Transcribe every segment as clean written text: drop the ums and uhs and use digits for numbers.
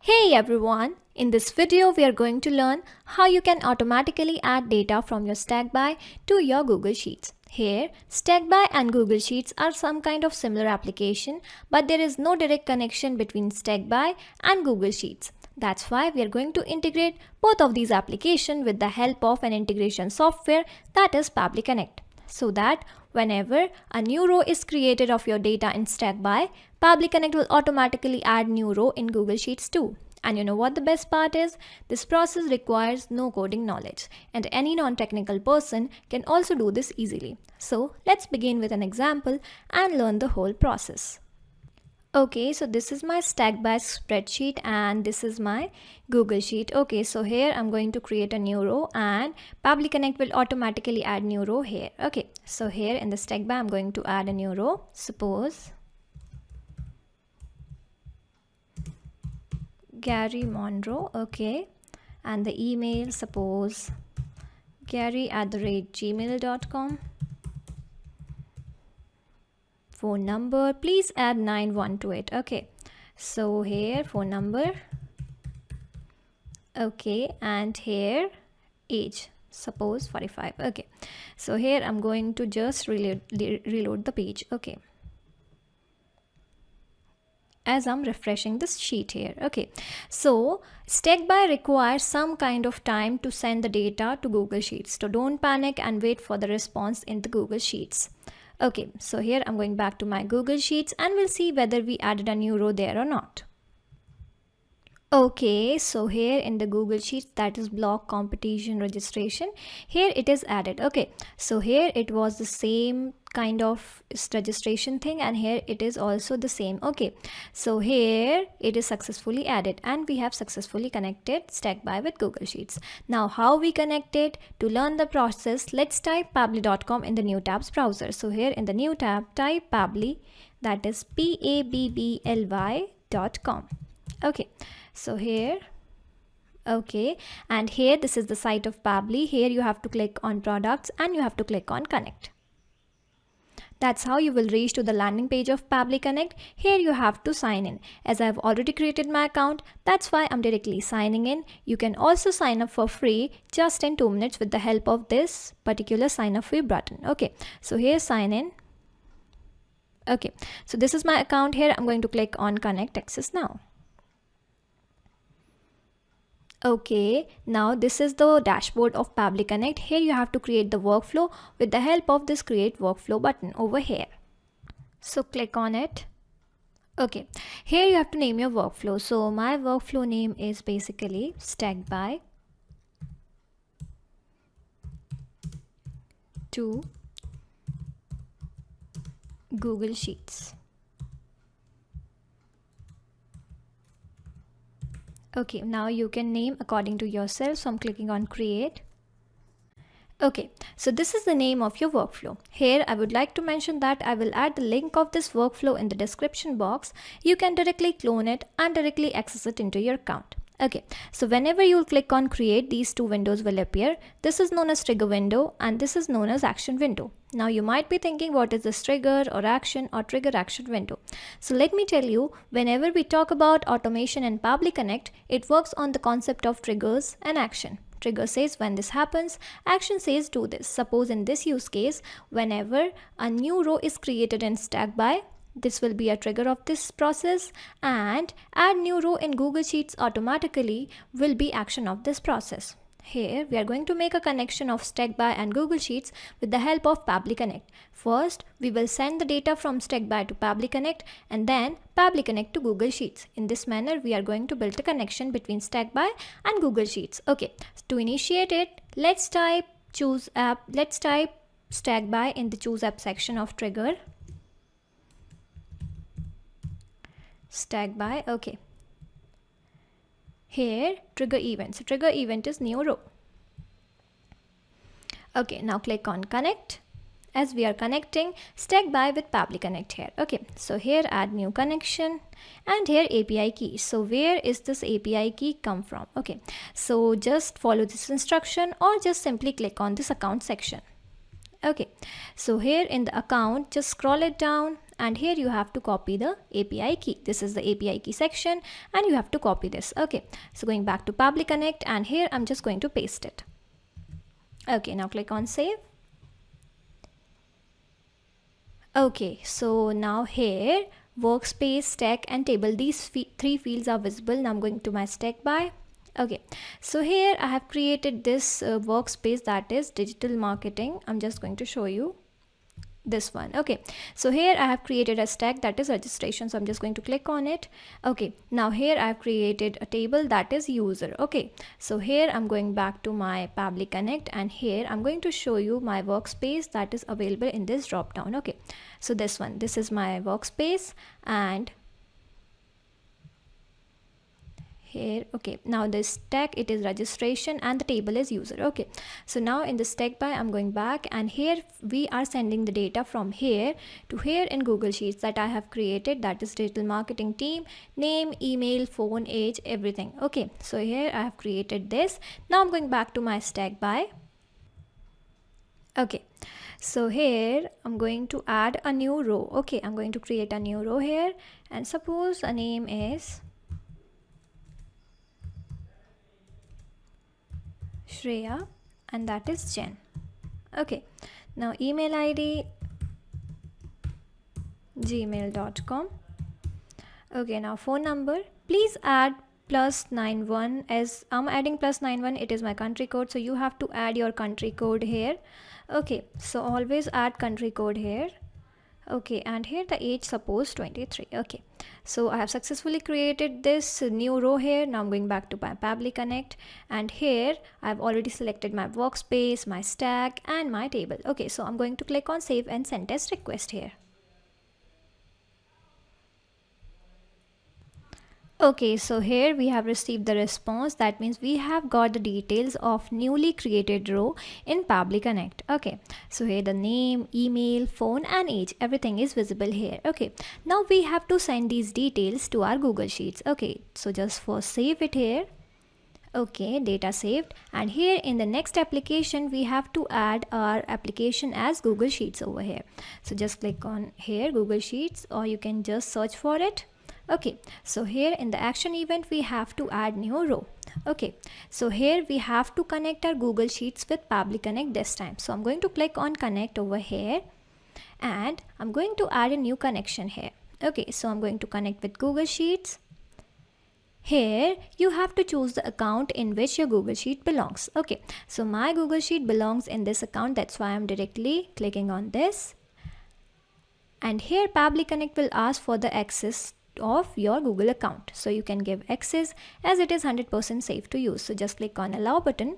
Hey everyone! In this video, we are going to learn how you can automatically add data from your Stackby to your Google Sheets. Here, Stackby and Google Sheets are some kind of similar application, but there is no direct connection between Stackby and Google Sheets. That's why we are going to integrate both of these applications with the help of an integration software that is Pabbly Connect. So that whenever a new row is created of your data in Stackby, Pabbly Connect will automatically add new row in Google Sheets too. And you know what the best part is? This process requires no coding knowledge, and any non-technical person can also do this easily. So let's begin with an example and learn the whole process. Okay, so this is my Stackby spreadsheet and this is my Google Sheet. Okay, so here I'm going to create a new row and Pabbly Connect will automatically add new row here. Okay, so here in the Stackby I'm going to add a new row. Suppose 𝗪𝗵𝘆, okay, and the email, suppose gary@gmail.com. Phone number, please add 91 to it. Okay, so here phone number, okay, and here age, suppose 45. Okay, so here I'm going to just reload the page. Okay, as I'm refreshing this sheet here. Okay, so Stackby requires some kind of time to send the data to Google Sheets, so don't panic and wait for the response in the Google Sheets. Okay, so here I'm going back to my Google Sheets and we'll see whether we added a new row there or not. Okay, so here in the Google Sheets, that is block competition registration, here it is added. Okay, so here it was the same kind of registration thing and here it is also the same. Okay, so here it is successfully added and we have successfully connected Stackby with Google Sheets. Now how we connect it? To learn the process, let's type pabbly.com in the new tabs browser. So here in the new tab, type Pabbly, that is Pabbly.com. Okay, so here, okay, and here this is the site of Pabbly. Here you have to click on products and you have to click on connect. That's how you will reach to the landing page of Pabbly Connect. Here you have to sign in. As I've already created my account, that's why I'm directly signing in. You can also sign up for free just in 2 minutes with the help of this particular sign up free button. Okay, so here sign in. Okay, so this is my account. Here I'm going to click on connect access now. Okay, now this is the dashboard of Pabbly Connect. Here you have to create the workflow with the help of this create workflow button over here. So click on it. Okay, here you have to name your workflow. So my workflow name is basically Stackby to Google Sheets. Okay, now you can name according to yourself. So I'm clicking on create. Okay, so this is the name of your workflow. Here I would like to mention that I will add the link of this workflow in the description box. You can directly clone it and directly access it into your account. Okay, so whenever you click on create, these two windows will appear. This is known as trigger window and this is known as action window. Now you might be thinking, what is this trigger or action or trigger action window? So let me tell you, whenever we talk about automation in Pabbly Connect, it works on the concept of triggers and action. Trigger says when this happens, action says do this. Suppose in this use case, whenever a new row is created in Stackby, this will be a trigger of this process, and add new row in Google Sheets automatically will be action of this process. Here we are going to make a connection of Stackby and Google Sheets with the help of Pabbly Connect. First, we will send the data from Stackby to Pabbly Connect and then Pabbly Connect to Google Sheets. In this manner, we are going to build a connection between Stackby and Google Sheets. Okay, to initiate it, let's type choose app. Let's type Stackby in the choose app section of trigger. Stackby, okay. Here trigger event. So trigger event is new row. Okay, now click on connect as we are connecting Stackby with Pabbly Connect here. Okay, so here add new connection and here API key. So where is this API key come from? Okay, so just follow this instruction or just simply click on this account section. Okay, so here in the account, just scroll it down and here you have to copy the API key. This is the API key section and you have to copy this. Okay, so going back to Pabbly Connect, and here I'm just going to paste it. Okay, now click on save. Okay, so now here workspace, stack and table, these three fields are visible. Now I'm going to my Stackby. Okay, so here I have created this workspace, that is digital marketing. I'm just going to show you this one. Okay, so here I have created a stack, that is registration, so I'm just going to click on it. Okay, now here I have created a table, that is user. Okay, so here I'm going back to my Pabbly Connect, and here I'm going to show you my workspace that is available in this drop down. Okay, so this one, this is my workspace, and here, okay, now this stack, it is registration and the table is user. Okay, so now in the Stackby I'm going back, and here we are sending the data from here to here in Google Sheets that I have created, that is digital marketing team, name, email, phone, age, everything. Okay, so here I have created this. Now I'm going back to my Stackby. Okay, so here I'm going to add a new row. Okay, I'm going to create a new row here, and suppose a name is Shreya and that is Jen. Okay, now email ID gmail.com. okay, now phone number, please add +91, as I'm adding +91, it is my country code, so you have to add your country code here. Okay, so always add country code here. Okay, and here the age, suppose 23. Okay, so I have successfully created this new row here. Now I'm going back to my Pabbly Connect, and here I've already selected my workspace, my stack and my table. Okay, so I'm going to click on save and send test request here. Okay, so here we have received the response. That means we have got the details of newly created row in Pabbly Connect. Okay, so here the name, email, phone and age, everything is visible here. Okay, now we have to send these details to our Google Sheets. Okay, so just first save it here. Okay, data saved, and here in the next application we have to add our application as Google Sheets over here. So just click on here Google Sheets, or you can just search for it. Okay, so here in the action event we have to add new row. Okay, so here we have to connect our Google Sheets with Pabbly Connect this time. So I'm going to click on connect over here, and I'm going to add a new connection here. Okay, so I'm going to connect with Google Sheets. Here you have to choose the account in which your Google Sheet belongs. Okay, so my Google Sheet belongs in this account, that's why I'm directly clicking on this. And here Pabbly Connect will ask for the access of your Google account, so you can give access as it is 100% safe to use. So just click on allow button.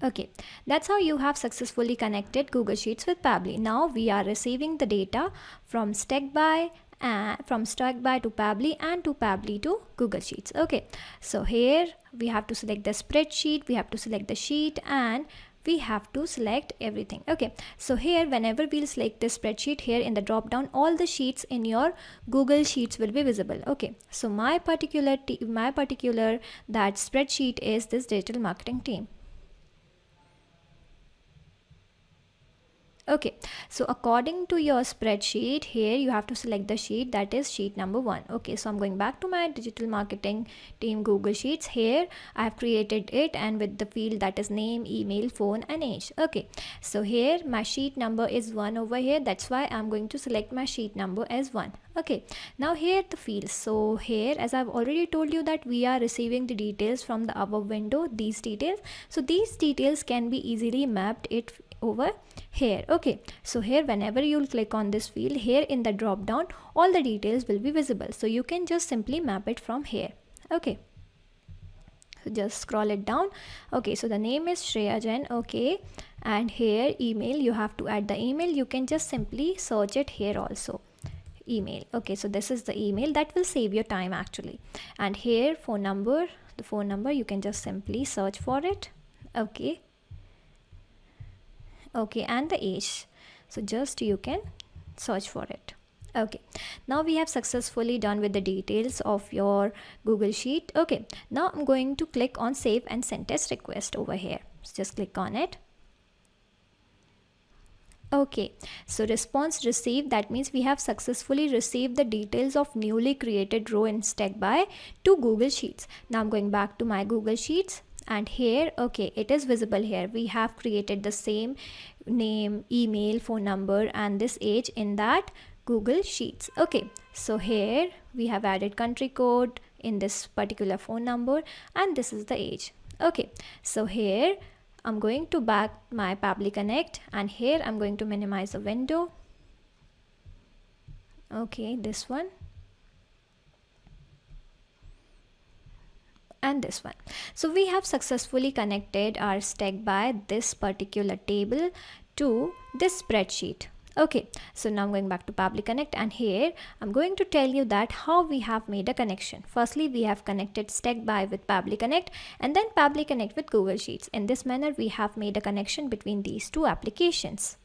Okay, that's how you have successfully connected Google Sheets with Pabbly. Now we are receiving the data from Stackby to Pabbly and to Pabbly to Google Sheets. Okay, so here we have to select the spreadsheet, we have to select the sheet, and we have to select everything. Okay, so here whenever we'll select this spreadsheet, here in the drop down all the sheets in your Google Sheets will be visible. Okay, so my particular that spreadsheet is this digital marketing team. Okay, so according to your spreadsheet, here you have to select the sheet that is sheet number 1. Okay, so I'm going back to my digital marketing team Google Sheets. Here I have created it, and with the field that is name, email, phone and age. Okay, so here my sheet number is 1 over here, that's why I'm going to select my sheet number as 1. Okay, now here the fields. So here, as I've already told you, that we are receiving the details from the above window, these details. So these details can be easily mapped it over here. Okay, so here whenever you'll click on this field, here in the drop down all the details will be visible, so you can just simply map it from here. Okay, so just scroll it down. Okay, so the name is Shreya Jain. Okay, and here email, you have to add the email. You can just simply search it here also, email. Okay, so this is the email, that will save your time actually. And here phone number, the phone number, you can just simply search for it. Okay, okay, and the age, so just you can search for it. Okay, now we have successfully done with the details of your Google Sheet. Okay, now I'm going to click on save and send test request over here. So just click on it. Okay, so response received, that means we have successfully received the details of newly created row in Stackby to Google Sheets. Now I'm going back to my Google Sheets, and here, okay, it is visible here. We have created the same name, email, phone number and this age in that Google Sheets. Okay, so here we have added country code in this particular phone number and this is the age. Okay, so here I'm going to back my Pabbly Connect, and here I'm going to minimize the window. Okay, this one and this one. So we have successfully connected our Stackby, this particular table, to this spreadsheet. Okay, so now I'm going back to Pabbly Connect, and here I'm going to tell you that how we have made a connection. Firstly, we have connected Stackby with Pabbly Connect and then Pabbly Connect with Google Sheets. In this manner, we have made a connection between these two applications.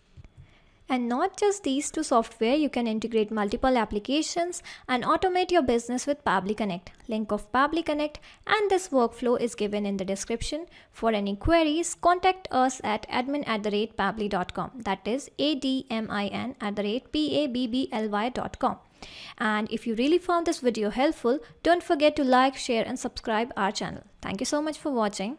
And not just these two software, you can integrate multiple applications and automate your business with Pabbly Connect. Link of Pabbly Connect and this workflow is given in the description. For any queries, contact us at admin@pabbly.com. That is admin@pabbly.com. And if you really found this video helpful, don't forget to like, share and subscribe our channel. Thank you so much for watching.